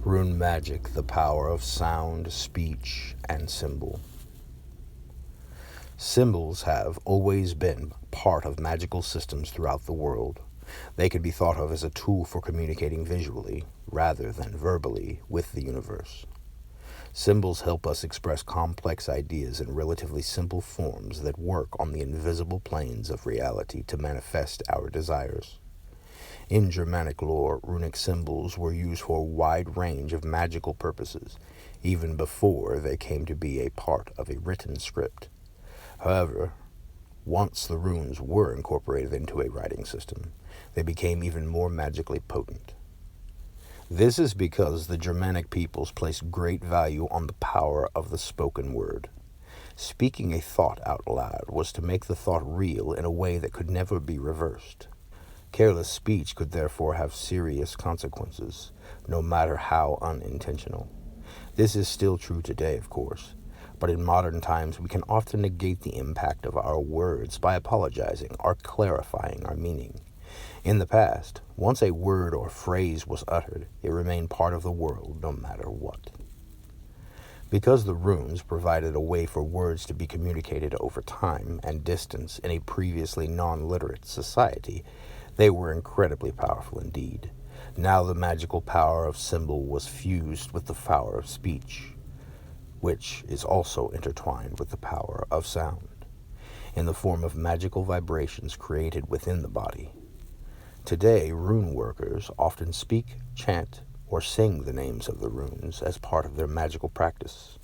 Rune magic, the power of sound, speech, and symbol. Symbols have always been part of magical systems throughout the world. They could be thought of as a tool for communicating visually, rather than verbally, with the universe. Symbols help us express complex ideas in relatively simple forms that work on the invisible planes of reality to manifest our desires. In Germanic lore, runic symbols were used for a wide range of magical purposes, even before they came to be a part of a written script. However, once the runes were incorporated into a writing system, they became even more magically potent. This is because the Germanic peoples placed great value on the power of the spoken word. Speaking a thought out loud was to make the thought real in a way that could never be reversed. Careless speech could therefore have serious consequences, no matter how unintentional. This is still true today, of course, but in modern times we can often negate the impact of our words by apologizing or clarifying our meaning. In the past, once a word or phrase was uttered, it remained part of the world no matter what. Because the runes provided a way for words to be communicated over time and distance in a previously non-literate society, they were incredibly powerful indeed. Now the magical power of symbol was fused with the power of speech, which is also intertwined with the power of sound, in the form of magical vibrations created within the body. Today, rune workers often speak, chant, or sing the names of the runes as part of their magical practice.